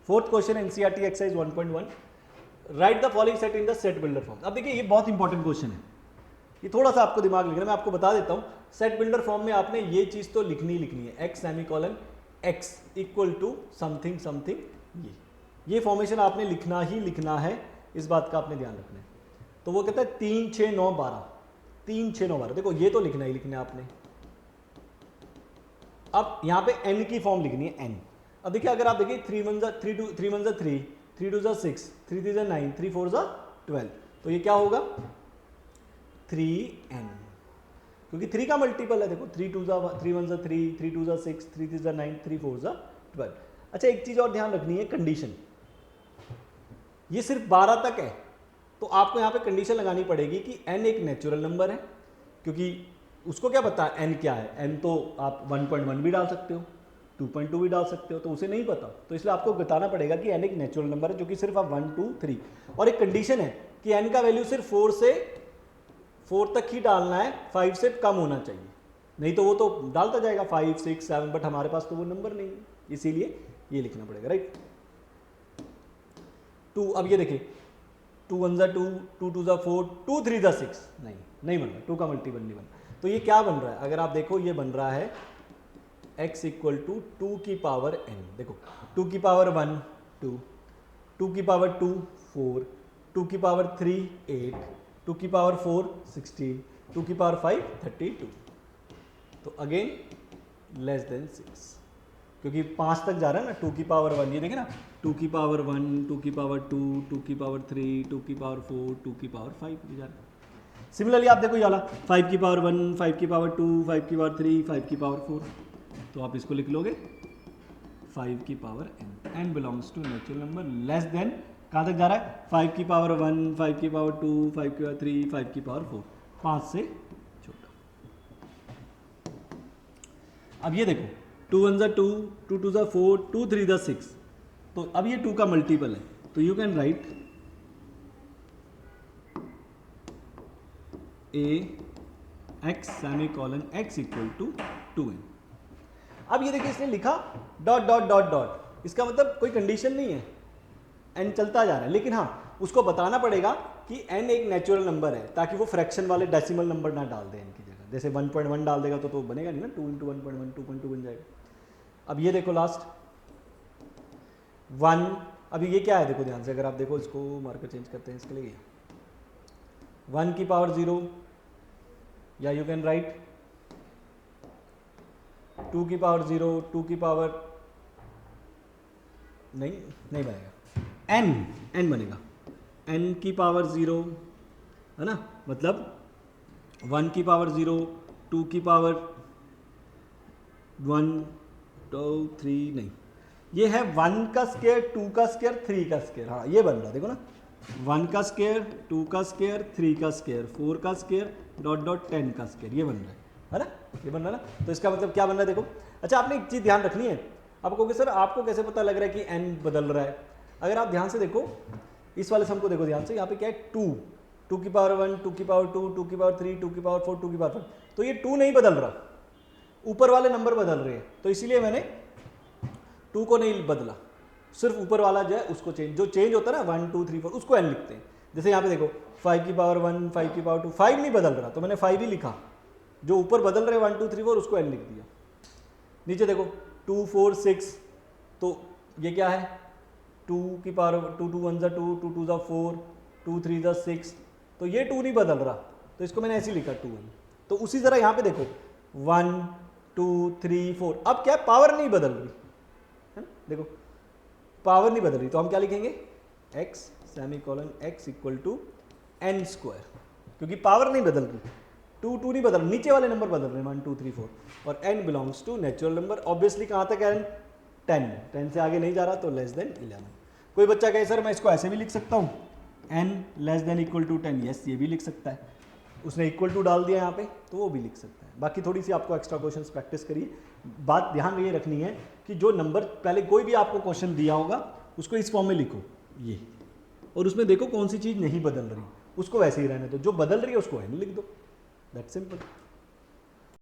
Fourth question NCERT exercise 1.1, right the following set in the set builder form. अब देखिए ये बहुत important question है, ये थोड़ा सा आपको दिमाग लगाना, मैं आपको बता देता हूँ। सेट बिल्डर फॉर्म में आपने ये चीज तो लिखनी ही लिखनी है, x semicolon x equal to something something, ये फॉर्मेशन आपने लिखना ही लिखना है, इस बात का आपने ध्यान रखना है। तो वो कहता है 3 6 9 12, 3 6 9 12, देखो ये तो लिखना ही लिखना है आपने। अब यहाँ पे n की फॉर्म लिखनी है, n। अब देखिए अगर आप देखिए 3 1 3 2 3 1 3 3 2 6 3 3 9 3 4 12, तो ये क्या होगा 3n, क्योंकि 3 का मल्टीपल है। देखो 3 2 3 1 3 3 2 6 3 3 9 3 4 12। अच्छा एक चीज और ध्यान रखनी है, कंडीशन, ये सिर्फ 12 तक है, तो आपको यहाँ पे कंडीशन लगानी पड़ेगी कि n एक नेचुरल नंबर है, क्योंकि उसको क्या पता है n क्या है। n तो आप 1.1 भी डाल सकते हो, 2.2 भी डाल सकते हो, तो उसे नहीं पता, तो इसलिए आपको बताना पड़ेगा कि n एक नेचुरल नंबर है, जो कि सिर्फ आप 1 2 3, और एक कंडीशन है कि n का वैल्यू सिर्फ 4 तक ही डालना है, 5 से कम होना चाहिए, नहीं तो वो तो डालता जाएगा 5 6 7, बट हमारे पास तो वो नंबर नहीं है, इसीलिए ये लिखना पड़ेगा, राइट। 2, अब ये देखिए 2 1 2 2 2 4 2 3 6, नहीं बन रहा, 2 का मल्टीपल नहीं बन रहा, तो ये क्या बन रहा है, अगर आप देखो ये बन रहा है x इक्वल टू 2 की पावर n। देखो 2 की पावर 1 2, 2 की पावर 2 4, 2 की पावर 3 8, 2 की पावर 4 16, 2 की पावर 5 32, तो अगेन लेस देन 6, क्योंकि 5 तक जा रहा है ना, 2 की पावर 1, ये देखे ना 2 की पावर 1 2 की पावर 2 2 की पावर 3 2 की पावर 4 2 की पावर 5 जा रहा है। सिमिलरली आप देखो ये वाला 5 की पावर 1 5 की पावर 2 5 की पावर 3 5 की पावर 4, तो आप इसको लिख लोगे 5 की power n, n belongs to natural number less than, कहाँ तक जा रहा है 5 की पावर 1 5 की पावर 2 5 की पावर 3 5 की पावर 4, 5 से छोटा। अब ये देखो 2 1 2 2 2 4 2 3 6, तो अब ये 2 का मल्टीपल है, तो you can write a x semicolon x equal to 2n। अब ये देखिए इसने लिखा डॉट डॉट डॉट डॉट, इसका मतलब कोई कंडीशन नहीं है, n चलता जा रहा है, लेकिन हाँ उसको बताना पड़ेगा कि n एक नेचुरल नंबर है, ताकि वो फ्रैक्शन वाले डेसिमल नंबर ना डाल दे n की जगह, जैसे 1.1 डाल देगा तो बनेगा नहीं ना, 2 इंटू 1.1 2.2 बन जाएगा। अब ये देखो लास्ट 1, अभी ये क्या है देखो ध्यान से, अगर आप देखो इसको मार्कर चेंज करते हैं इसके लिए 1 की पावर 0, या यू कैन राइट 2 की पावर 0 2 की पावर नहीं बनेगा, n बनेगा, n की पावर 0 है ना, मतलब 1 की पावर 0 2 की पावर 1 2 3, नहीं ये है 1 का स्क्वायर 2 का स्क्वायर 3 का स्क्वायर, हाँ ये बन रहा है देखो ना, 1 का स्क्वायर 2 का स्क्वायर 3 का स्क्वायर 4 का स्क्वायर डॉट डॉट 10 का स्क्वायर, ये बन रहा है ना, ये बन रहा है ना, तो इसका मतलब क्या बन रहा है देखो। अच्छा आपने एक चीज़ ध्यान रखनी है, आप कहोगे सर आपको कैसे पता लग रहा है कि n बदल रहा है, अगर आप ध्यान से देखो इस वाले सम को देखो ध्यान से, यहाँ पे क्या है 2 की पावर 1 2 की पावर 2 2 की पावर 3 2 की पावर 4 2 की पावर 5, तो ये 2 नहीं बदल रहा, ऊपर वाले नंबर बदल रहे हैं, तो इसीलिए मैंने 2 को नहीं बदला, सिर्फ ऊपर वाला जो है उसको चेंज, जो चेंज होता है ना 1 2 3 4 उसको n लिखते हैं। जैसे यहाँ पे देखो 5 की पावर 1 5 की पावर 2, 5 नहीं बदल रहा तो मैंने 5 ही लिखा, जो ऊपर बदल रहे 1 2 3 4 उसको n लिख दिया। नीचे देखो 2 4 6, तो ये क्या है 2 की पावर 2 2 1 2 2 2 4 2 3 6, तो ये 2 नहीं बदल रहा, तो इसको मैंने ऐसे ही लिखा 2n। तो उसी तरह यहाँ पे देखो 1 2 3 4, अब क्या पावर नहीं बदल रही है ना, देखो पावर नहीं बदल रही, तो हम क्या लिखेंगे x semicolon x equal to n square, क्योंकि पावर नहीं बदल रही, 2 नहीं बदल, नीचे वाले नंबर बदल रहे हैं 1 2 3 4, और n belongs to natural number, obviously कहाँ तक है 10 से आगे नहीं जा रहा, तो लेस देन 11। कोई बच्चा कहे सर मैं इसको ऐसे भी लिख सकता हूँ n less than equal to 10, yes ये भी लिख सकता है, उसने इक्वल टू डाल दिया यहाँ पे तो वो भी लिख सकता है। बाकी थोड़ी सी आपको एक्स्ट्रा क्वेश्चंस प्रैक्टिस करिए, बात ध्यान ये रखनी है कि जो नंबर पहले कोई भी आपको क्वेश्चन दिया होगा उसको इस फॉर्म में लिखो ये, और उसमें देखो कौन सी चीज़ नहीं बदल रही, उसको वैसे ही रहने दो, जो बदल रही है उसको n लिख दो, दैट्स सिंपल।